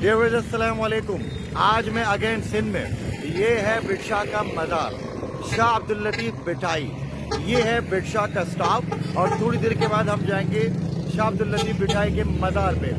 Dear अस्सलाम वालेकुम। आज मैं अगेन सिंध में, ये है बिरशाह का मज़ार, शाह अब्दुल लतीफ़ बिठाई। ये है बिरशाह का स्टाफ और थोड़ी देर के बाद हम जाएंगे शाह अब्दुल लतीफ़ बिठाई के मज़ार पे।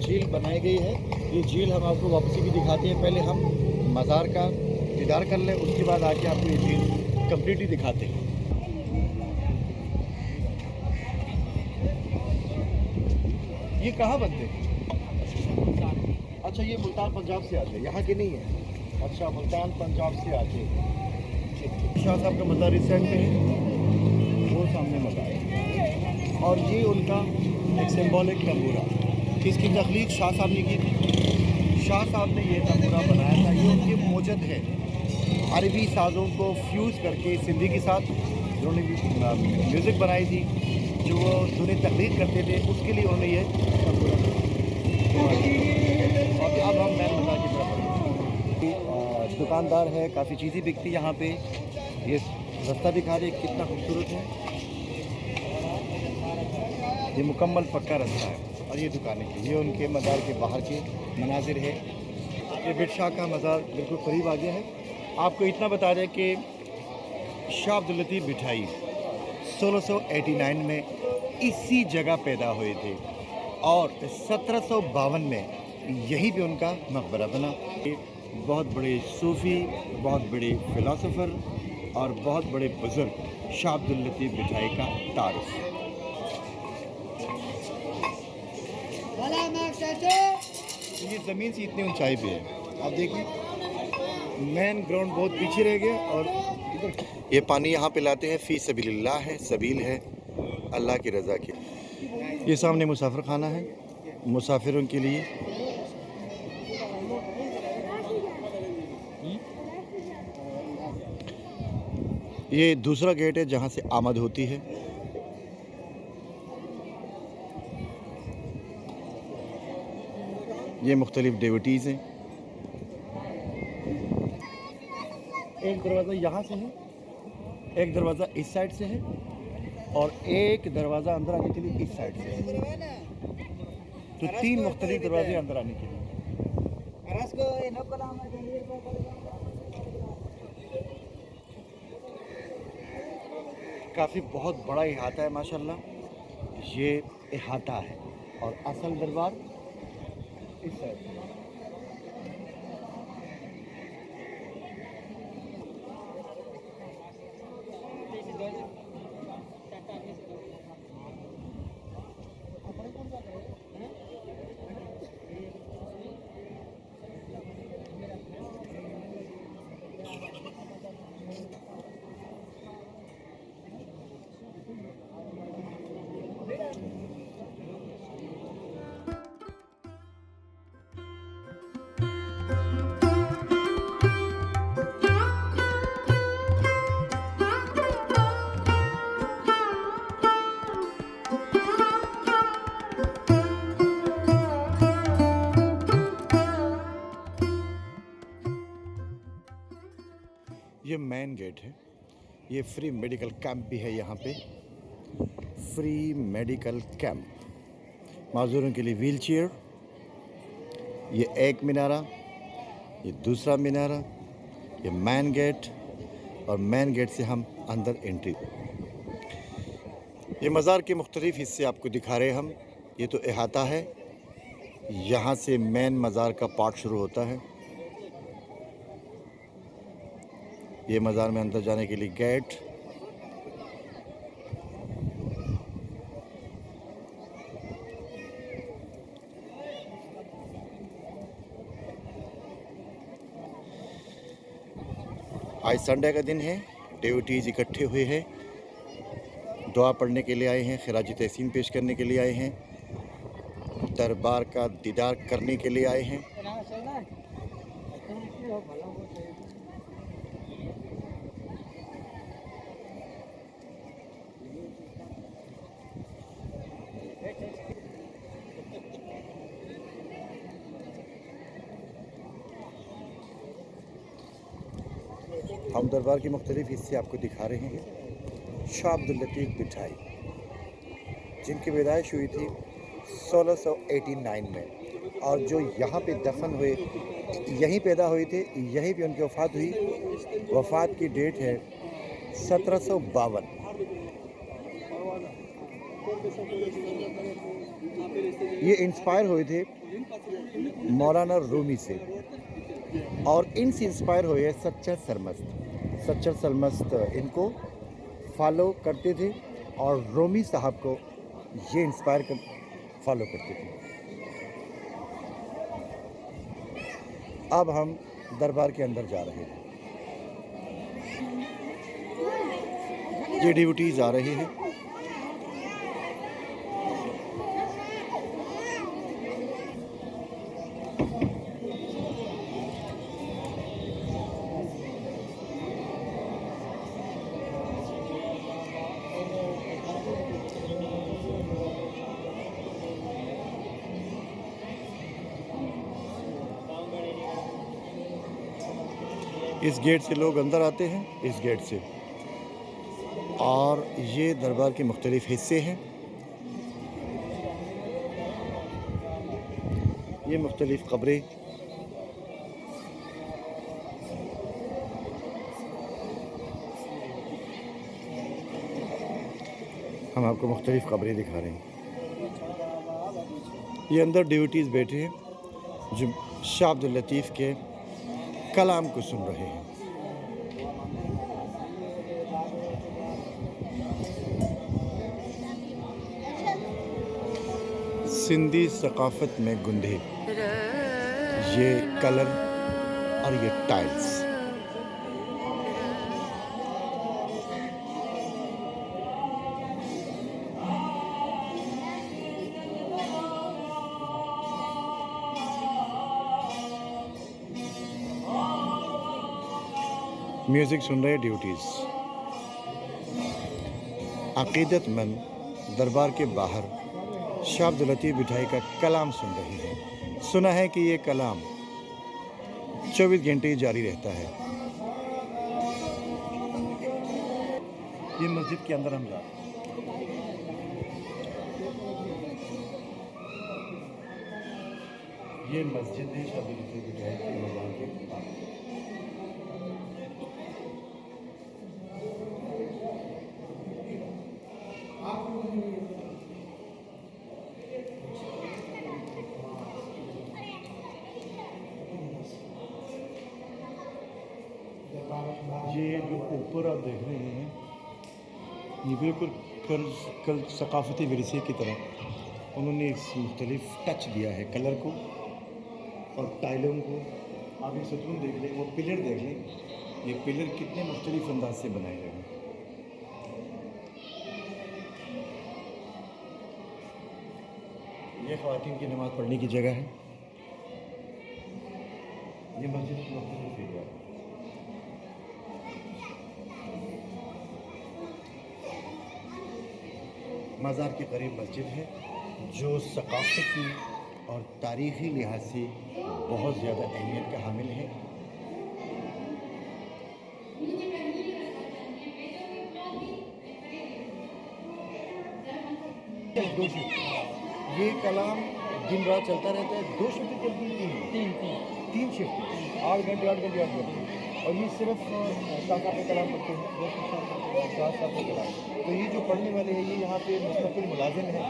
झील बनाई गई है। ये झील हम आपको वापसी भी दिखाते हैं। पहले हम मज़ार का दीदार कर लें, उसके बाद आके आपको ये झील कम्प्लीटली दिखाते हैं। ये कहाँ बनते हैं? अच्छा, ये मुल्तान पंजाब से आते हैं, यहाँ के नहीं है। अच्छा, मुल्तान पंजाब से आते हैं। शाह साहब का मज़ार इस साइड में है, वो सामने मज़ार है। और ये उनका एक सिंबॉलिक तंबूरा, इसकी तख्लीक शाह साहब ने की थी। शाह साहब ने ये तंबूरा बनाया था। ये उनके मोजद है, अरबी साज़ों को फ्यूज़ करके सिंधी के साथ उन्होंने म्यूज़िक बनाई थी, जो वो दुनिया तख्लीक करते थे, उसके लिए उन्होंने ये तंबूरा बनाया। और अब हम मैन मज़ार की तरफ, दुकानदार है, काफ़ी चीज़ें बिकती यहाँ पे। ये रास्ता दिखा रहे कितना खूबसूरत है। ये मुकम्मल पक्का रास्ता है और ये दुकानें की, ये उनके मज़ार के बाहर के मनाजिर है। ये बिरशाह का मज़ार बिल्कुल करीब आ गया है। आपको इतना बता दें कि शाह अब्दुल लतीफ़ बिठाई 1689 में इसी जगह पैदा हुए थे और 1752 में यहीं पे उनका मकबरा बना। बहुत बड़े सूफ़ी, बहुत बड़े फ़िलासफ़र और बहुत बड़े बुज़ुर्ग शाह अब्दुल लतीफ़ बिठाई का तारुफ़। ये ज़मीन से इतनी ऊंचाई पे है, आप देखिए। मेन ग्राउंड बहुत पीछे रह गया और इधर ये पानी यहाँ पे लाते हैं, फ़ी सबीलिल्लाह है, सबील है अल्लाह की रज़ा की। ये सामने मुसाफिर खाना है मुसाफिरों के लिए। ये दूसरा गेट है जहाँ से आमद होती है। ये मुख्तलिफ डिवोटीज़ हैं। एक दरवाज़ा यहाँ से है, एक दरवाज़ा इस साइड से है और एक दरवाज़ा अंदर आने के लिए इस साइड से है। तो 3 मुख्तलिफ दरवाजे अंदर आने के लिए। काफ़ी बहुत बड़ा इहाता है माशाल्लाह। ये इहाता है और असल दरबार इस साइड। ये मेन गेट है। ये फ्री मेडिकल कैंप भी है यहाँ पे, फ्री मेडिकल कैंप माजूरों के लिए। व्हील चेयर, ये एक मिनारा, ये दूसरा मिनारा, ये मेन गेट और मेन गेट से हम अंदर एंट्री। ये मज़ार के मुख्तलिफ हिस्से आपको दिखा रहे हैं हम। ये तो अहाता है, यहाँ से मेन मज़ार का पार्ट शुरू होता है। ये मज़ार में अंदर जाने के लिए गेट। आज संडे का दिन है, डिवोटीज इकट्ठे हुए हैं, दुआ पढ़ने के लिए आए हैं, खिराज तहसीन पेश करने के लिए आए हैं, दरबार का दीदार करने के लिए आए हैं। हम दरबार के मुख्तलिफ हिस्से आपको दिखा रहे हैं। शाह अब्दुल लतीफ़ मिठाई, जिनकी पैदाइश हुई थी 1689 में, और जो यहाँ पे दफन हुए, यहीं पैदा हुए थे, यहीं पे उनकी वफ़ात हुई। वफ़ात की डेट है 1752। ये इंस्पायर हुए थे मौलाना रूमी से, और इनसे इंस्पायर हुए सच्चर सरमस्त। सच्चर सरमस्त इनको फॉलो करते थे और रूमी साहब को ये इंस्पायर कर फॉलो करते थे। अब हम दरबार के अंदर जा रहे हैं। ये डिवोटीज आ रहे हैं। इस गेट से लोग अंदर आते हैं, इस गेट से, और ये दरबार के मुख्तलिफ हिस्से हैं। ये मुख्तलिफ कब्रें, हम आपको मुख्तलिफ कब्रें दिखा रहे हैं। ये अंदर डिवोटीज बैठे हैं जो शाह अब्दुल लतीफ़ के कलाम को सुन रहे हैं। सिंधी सकाफत में गुंधे, ये कलर और ये टाइल्स। म्यूज़िक सुन रहे ड्यूटीज़। अक़ीदतमंद दरबार के बाहर शाह अब्दुल लतीफ़ मिठाई का कलाम सुन रहे हैं। सुना है कि ये कलाम 24 घंटे जारी रहता है। ये मस्जिद के अंदर हम जा रहे हैं। ये मस्जिद है शाह अब्दुल लतीफ़ मिठाई के मज़ार के पास। ये जो ऊपर आप देख रहे हैं, ये बिल्कुल कल सकाफती विरसे की तरह उन्होंने इस मुख्तलिफ टच दिया है कलर को और टाइलों को। आप ये सतून देख लें, वो पिलर देख लें, ये पिलर कितने मुख्तलिफ अंदाज से बनाए गए हैं। ये ख़वातीन की नमाज़ पढ़ने की जगह है। ये मस्जिद की मुख्तलिफ एरिया है। मज़ार के करीब मस्जिद है जो सकाफ़ती और तारीख़ी लिहाज से बहुत ज़्यादा अहमियत का हामिल है। दो शिफ्ट, ये कलाम दिन रात चलता रहता है। 2 शिफ्ट चलती है, तीन शिफ्ट, 8 घंटे 8 घंटे 8 घंटे। और ये सिर्फ साथ पे कलाम पढ़ते हैं, साथ में कलाम। तो ये जो पढ़ने वाले हैं ये यहाँ पे मुस्तकिल मुलाजिम हैं।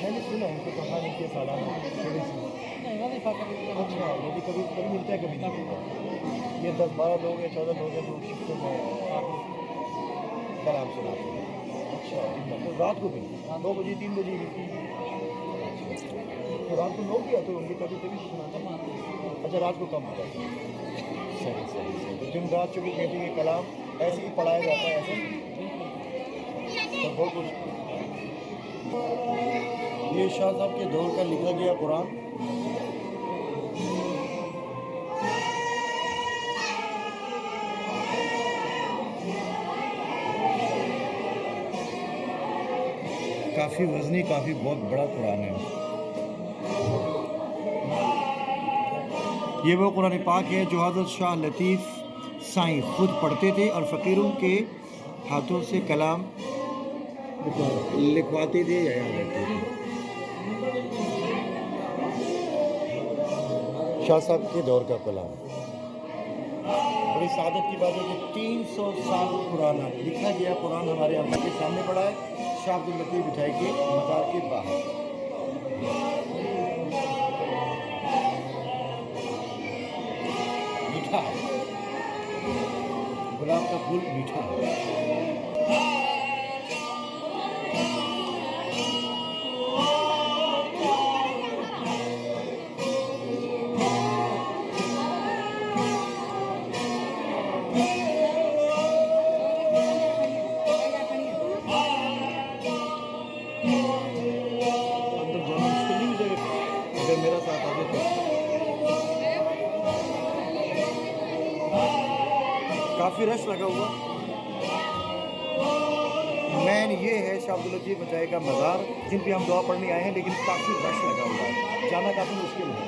मैंने सुना उनको कहा इनके सालाना थोड़ी सी। अच्छा, यदि कभी कभी मिलता है, कभी नहीं मिलता। ये 10-12 लोग या 14 लोग हैं जो शिफ्टों में कलाम सुनाते हैं। अच्छा, तो रात को भी 2 बजे 3 बजे भी, तो रात को लोग भी आते होंगे, कभी कभी सुनाते हैं। अच्छा, रात को कम होता है। सही। तो जुमदात चौकी कहती है कलाम ऐसे ही पढ़ाया जाता है ऐसे तो बहुत कुछ। ये शाह साहब के दौर का लिखा गया कुरान। काफ़ी वज़नी, काफ़ी बहुत बड़ा कुरान है। ये वो कुरान पाक है जो हज़रत शाह लतीफ़ साईं खुद पढ़ते थे और फ़कीरों के हाथों से कलाम लिखवाते थे या याद रखते थे। शाह साहब के दौर का कलाम बड़ी सादत की बात है कि 300 साल पुराना लिखा गया कुरान हमारे आंखों के सामने पड़ा है शाह अब्दुल लतीफ़ बिठाई के मज़ार के बाहर। मीठा गुलाब का फूल मीठा है। अंदर जाना मुश्किल नहीं हो जाएगा अगर मेरा साथ आ जाए तो। काफ़ी रश लगा हुआ। मैन ये है शाह अब्दुल लतीफ़ बचाए का मज़ार जिन पे हम दुआ पढ़ने आए हैं, लेकिन काफ़ी रश लगा हुआ है, जाना काफ़ी मुश्किल है।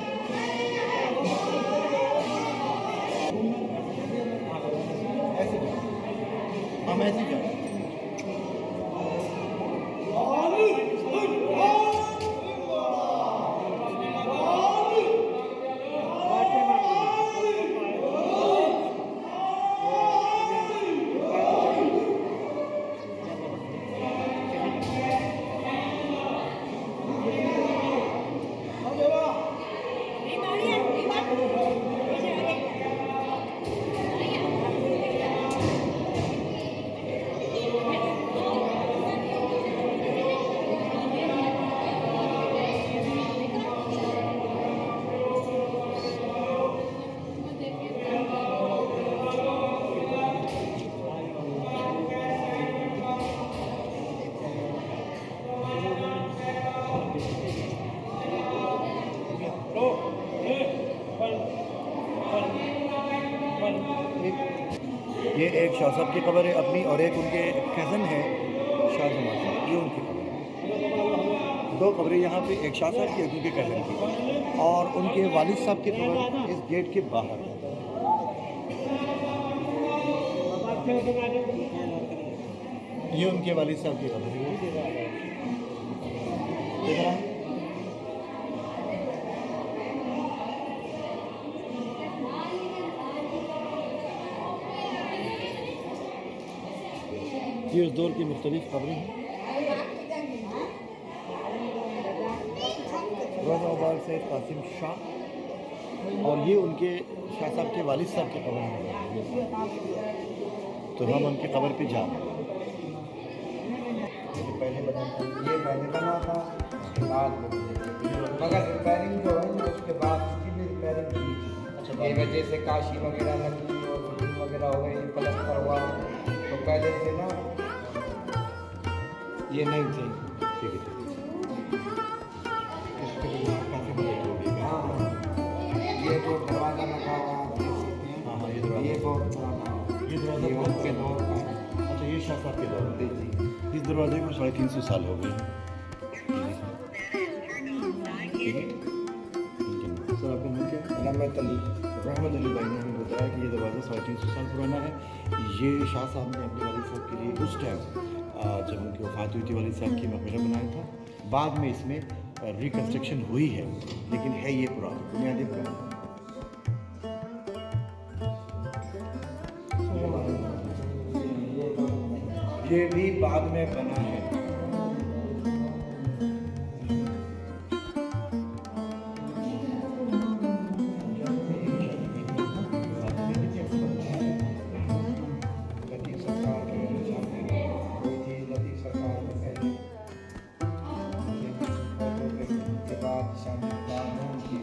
ऐसे हम ऐसे जाए ये एक शाह साहब की कब्र है अपनी और एक उनके कज़न है शाह जमाल साहब, ये उनकी कब्र है। दो कब्रें यहाँ पे, एक शाह साहब की एक उनके कज़न की, और उनके वालिद साहब की कब्र इस गेट के बाहर। ये उनके वालिद साहब की कब्र है। ये उस दौर की मुख्तलिफ खबरें हैं। रोज़ा सैयद कासिम शाह, और ये उनके शाह साहब के वालिद साहब की कब्र है। तो हम उनकी कब्र पे जा रहे हैं। पहले बना था, ये पहले बना था, उसके बाद मगर रिपेयरिंग जो है ना उसके बाद उसकी भी रिपेयरिंग हुई थी। अच्छा, ये वजह से काशी वगैरह लगी और फिटिंग वगैरह हो गई, प्लस्तर हुआ, तो पहले से ना ये नहीं थी। ठीक है, इसके लिए काफ़ी मदद होगी। हाँ, ये जो दरवाज़ा लगा हुआ है, देख सकते हैं। हाँ, ये दरवाज़ा, ये बहुत पुराना है, ये दरवाज़ा ये उनके दौर का है। अच्छा, ये शाह साहब के दौर में। जी। इस दरवाजे को 350 साल हो गए। ठीक है सर, आपका नाम क्या है? रहमत अली। रहमत अली भाई ने हमें बताया कि ये दरवाज़ा 350 साल पुराना है। ये शाह साहब ने अपने वालिद साहब के लिए उस टाइम जब उनकी वफ़ात हुई थी वालिद साहब की मकबरा बनाया था। बाद में इसमें रिकन्स्ट्रक्शन हुई है, लेकिन है ये पुराना, बुनियादी पुराना। ये भी बाद में बना है। लतीफ़ सरकार के सामने कोई थी, लतीफ़ सरकार को पहले के बाद शादी की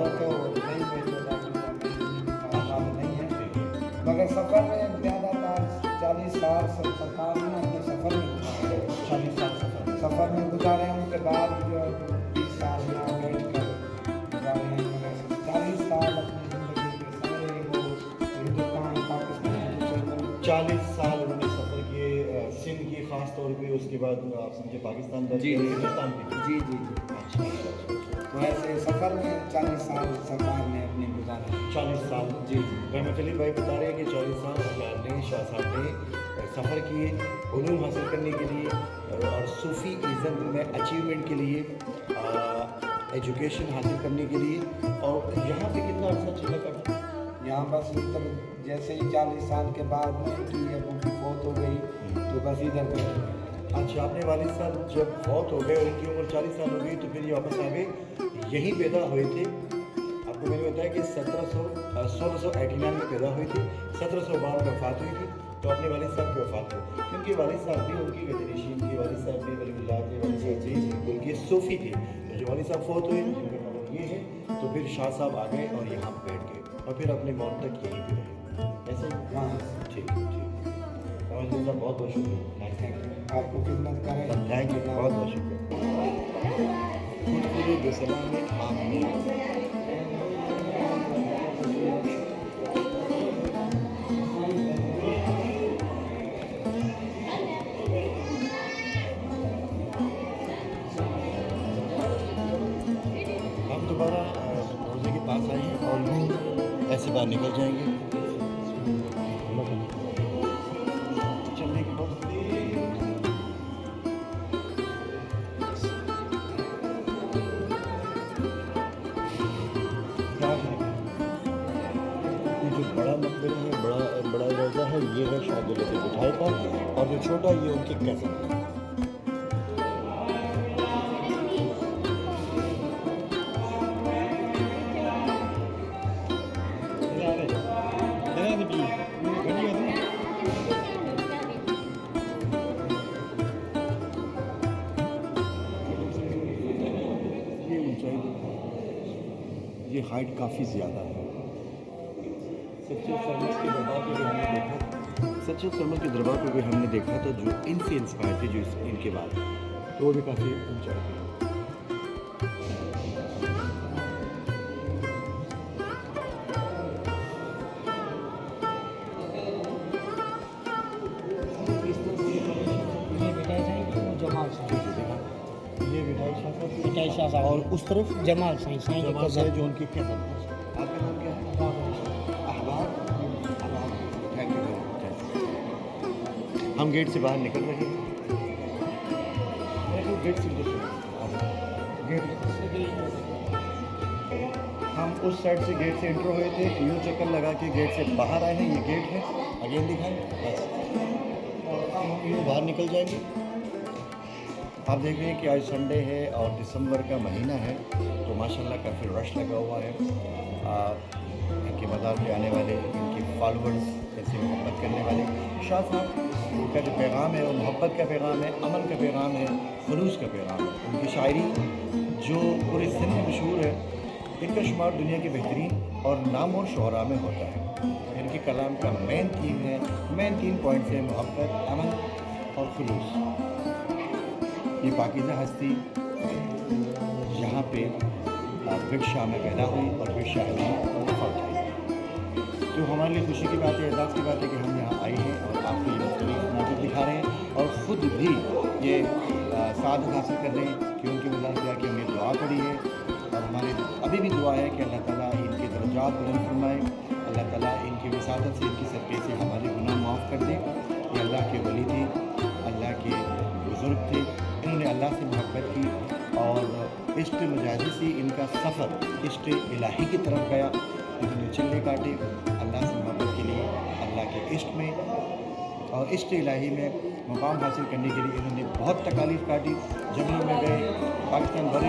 होते हो नहीं भेजो नहीं है, मगर सफ़र में ज़्यादातर 40 साल 70 साल में अपने सफ़र में 40 साल सफ़र में गुजारे हैं। उनके बाद जो 20 साल में बैठ कर गुजारे हैं, मगर 40 साल अपनी ज़िंदगी के सारे वो हिंदुस्तान पाकिस्तान 40 साल उन्होंने सफ़र किए सिंध की ख़ास तौर पे, उसके बाद आप समझे पाकिस्तान दौरे किए, हिंदुस्तान की। जी जी जी। अच्छा तो ऐसे सफ़र में 40 साल सरकार ने अपने गुजारे। 40 साल जी रहमत अली भाई बता रहे हैं कि 40 साल सरकार ने शाह साहब ने सफ़र किए उलूम हासिल करने के लिए और सूफ़ी इज़्ज़त में अचीवमेंट के लिए, एजुकेशन हासिल करने के लिए। और यहाँ पे कितना अर्सा चला करता? यहाँ बस मतलब जैसे ही 40 साल के बाद में कि अबू की फौत हो गई तो बस इधर गए। अच्छा, आपने वालिद साहब जब फौत हो गए और इनकी उम्र 40 साल हो गई तो फिर ये वापस आ गए, यहीं पैदा हुए थे। आपको मैंने बताया कि 1689 में पैदा हुई थी, 1752 में वफ़ात हुई थी। तो अपने वालिद साहब की वफ़ात हो, क्योंकि वालिद साहब भी उनकी गदरीशीन थी, वालिद साहब भी वलीउल्लाह थे, वालिद साहब जी उनकी सूफ़ी थे। तो जो वालिद साहब फौत हुए जिनका मतलब ये है, तो फिर शाह साहब आ गए और यहाँ बैठ गए और फिर अपनी मौत तक यहीं पर रहे। ऐसे ही? हाँ ठीक ठीक। बहुत बहुत शुक्रिया, थैंक यू, आपको खिदमत करें। थैंक यू, बहुत बहुत शुक्रिया। खुद बेसलाम में आमीन। हम दोबारा रोज़े के पास आए हैं और ऐसे बाहर निकल जाएंगे। चलने के बाद ये जो बड़ा मकबरा है, बड़ा रोज़ा है, ये है शाह दौलत बिठाई का, और जो छोटा ये उनके कैसे ये हाइट काफ़ी ज़्यादा है। सच्चे सरमस के दरबार पे भी हमने देखा, सच्चे सरमस के दरबार पे भी हमने देखा था जो इनसे इंस्पायर थे, जो इनके बाद, तो वो भी काफ़ी ऊंचाई पे। ये विधायक शाह साहब और उस तरफ जमाल साईं साईं के जमाल कज़न। है जो उनकी कैसे। आपका नाम क्या है? अहबाब। Thank you very much. हम गेट से बाहर निकल रहे हैं। गेट से गेट हम उस साइड से गेट से एंटर हुए थे, यूँ चक्कर लगा के गेट से बाहर आए हैं। ये गेट है, अगेन दिखाएं बस, और हम यूँ बाहर निकल जाएंगे। आप देख रहे हैं कि आज संडे है और दिसंबर का महीना है, तो माशाल्लाह काफ़ी रश लगा हुआ है। इनके मज़ार पे आने वाले, इनके फॉलोअर्स, ऐसे मोहब्बत करने वाले शाह साहब का जो पैगाम है वो मोहब्बत का पैगाम है, अमन का पैगाम है, खुलूस का पैगाम है। उनकी शायरी जो पूरे सिंध में मशहूर है, इनका शुमार दुनिया के बेहतरीन और नामवर शुअरा में होता है। इनके कलाम का मेन तीन पॉइंट्स है मोहब्बत, अमन और खुलूस। ये पाकीज़ा हस्ती यहाँ पे विरशाह में पैदा हुई और विरशाह में फौत हुई। तो हमारे लिए खुशी की बात है, एजाज़ की बात है कि हम यहाँ आए हैं और आपको ये मुख्तलिफ मौजूद दिखा रहे हैं और ख़ुद भी ये साथ हासिल कर रहे हैं कि उनकी वजह से कि हमने दुआ पड़ी है और हमारे अभी भी दुआ है कि अल्लाह ताला इनके दर्जात बुलंद फरमाए, अल्लाह ताला इनकी वसादत से, इनकी सदक़े से हमारे गुनाह माफ़ कर दे। ये अल्लाह के वली थे, अल्लाह के बुज़ुर्ग थे, इन्होंने अल्लाह से मोहब्बत की और इश्क़ मजाजी से इनका सफ़र इश्क़ इलाही की तरफ गया। इन्होंने चिल्ले काटे अल्लाह से मोहब्बत के लिए, अल्लाह के इश्क़ में और इश्क़ इलाही में मुकाम हासिल करने के लिए इन्होंने बहुत तकालीफ काटी। जंगलों में गए, पाकिस्तान भर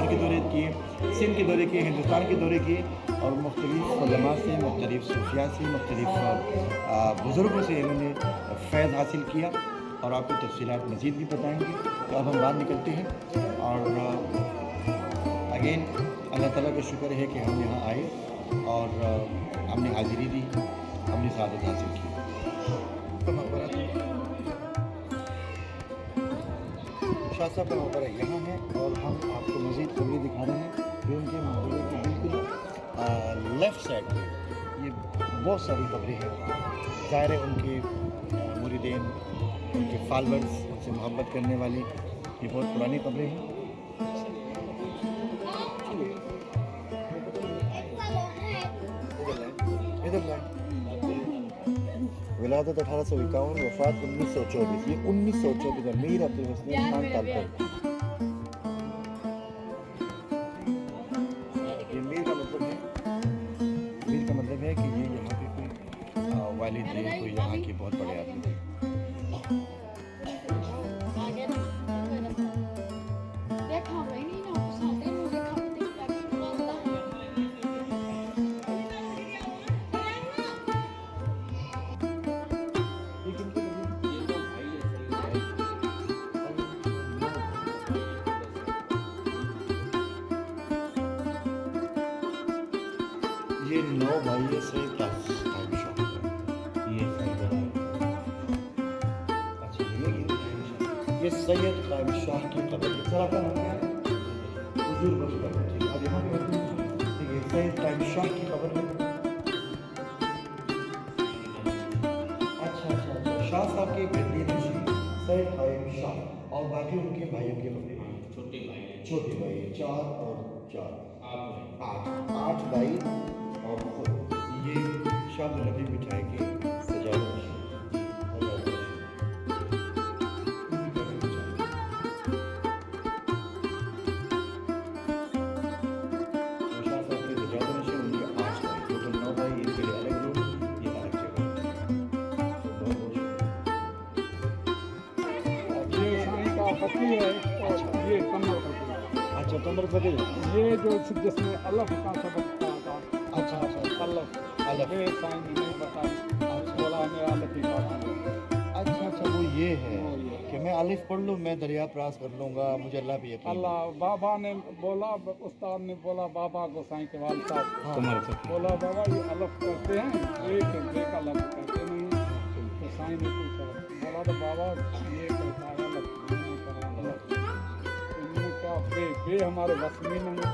के दौरे किए, सिंध के दौरे किए, हिंदुस्तान के दौरे किए और मुख्तलिफ़ उलमा से, मुख्तलिफ़ सूफिया से, मुख्तलिफ़ बुज़ुर्गों से इन्होंने फ़ैज़ हासिल किया और आपको तफ़सीलात मज़ीद भी बताएंगे। तो अब हम बाहर निकलते हैं और अगेन अल्लाह ताला का शुक्र है कि हम यहाँ आए और हमने हाजिरी दी, हमने सादत हासिल की। शाह साहब का मकबरा यहाँ है और हम आपको मज़ीद कमरे दिखा रहे हैं। ये उनके मकबरे के बिल्कुल लेफ़्ट साइड पे ये बहुत सारी कब्रें हैं। ज़ाहिर है उनके मुरीदीन, उनके फॉलोअर्स, उनसे मोहब्बत करने वाली ये बहुत पुरानी कब्रें हैं। इधर लाएं। विलादत 1851, वफात 1924। ये 1924 मीर अब्दुल हसन खान तालपुर। ये मीर का मतलब है कि ये यहाँ के कोई वालिद थे, कोई यहाँ के बहुत बड़े आदमी थे। ये 9 भाई से टाइम शॉप है। ये अच्छा ये सैयद कायम शाह की कब्र है। सर आपका नाम क्या है? हुजूर बख्श। ठीक है, अब यहाँ पे देखिए सैयद कायम शाह की कब्र है। अच्छा शाह साहब के बेटे नशीं सैयद कायम शाह और बाकी उनके भाइयों के कब्र हैं। छोटे भाई 4 और 4 8 भाई और खुद ये शाह नबी मिठाई के सजावट है। ये कमर अच्छा कमर फकीर। ये जो जिसमें अलफ का सबक था। अच्छा अलफ ये साइन नहीं बताई। बोला मैं अलफ ही पढ़ा। अच्छा वो ये है कि मैं अलिफ पढ़ लूँ, मैं दरिया क्रॉस कर लूँगा, मुझे अल्लाह पे यकीन। अल्लाह बाबा ने बोला, उस्ताद ने बोला बाबा गोसाई के वाल साहब बोला बाबा ये अलफ करते हैं, एक अलफ करते नहीं। तो साईं ने पूछा, बोला तो बाबा ये कहता है अलफ नहीं करना। इन्होंने क्या बे हमारे बस में नहीं।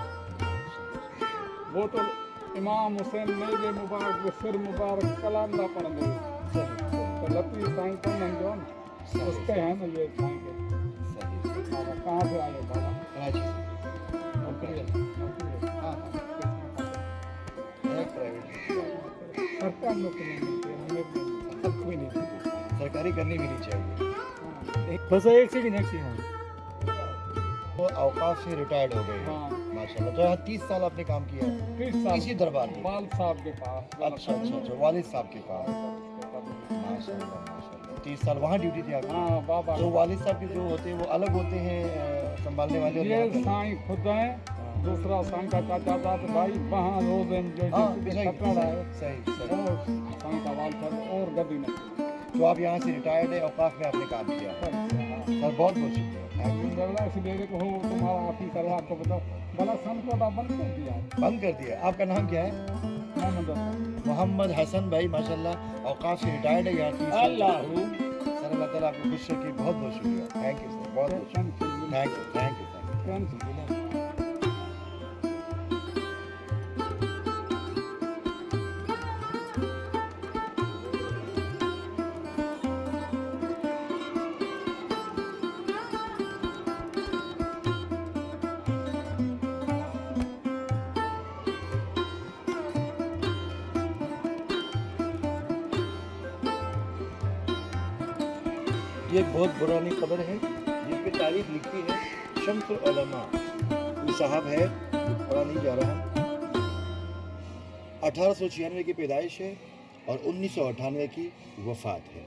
वो तो इमाम हुसैन मेरे मुबारक सिर मुबारक कलाम दा पढ़ गए। तो लती साईं तो नहीं जो उसके हैं ना ये साईं के। बाबा कहाँ से आए बाबा? कराची से। नौकरी हाँ प्राइवेट सरकार नौकरी नहीं मिलती हमें, कोई नहीं मिलती। सरकारी करनी भी नहीं चाहिए। बस एक सेकंड वो औकाफ से रिटायर्ड हो गए। हाँ। माशाल्लाह। तो यहाँ 30 साल आपने काम किया है 30 साल इसी दरबार में? बाल साहब के पास। अच्छा वालिद साहब के पास। माशाल्लाह 30 साल वहाँ ड्यूटी थी आपकी? हाँ बाबा। तो वालिद साहब के जो होते हैं वो अलग होते हैं संभालने वाले? ये साईं खुद हैं, दूसरा साईं का चाचा दाद भाई वहाँ रोज जो खतरा है सही साईं का वाल था और गद्दी में। तो आप यहाँ से रिटायर्ड है, औकाफ में आपने काम किया। सर बहुत शुक्रिया। इसलिए हो तुम्हारा ऑफिसर आपको बताओ बड़ा सन को बंद कर दिया। आपका नाम क्या है? मोहम्मद हसन भाई माशाल्लाह औकाफ से रिटायर्ड है यहाँ 30 साल। सर अल्लाह ताला आपको खुश रखिए। बहुत शुक्रिया। थैंक यू सर, बहुत थैंक यू। ये एक बहुत पुरानी खबर है जिस पे तारीख लिखी है शम्सुल उलमा साहब है, पढ़ा नहीं जा रहा। 1896 की पैदाइश है और 1998 की वफात है।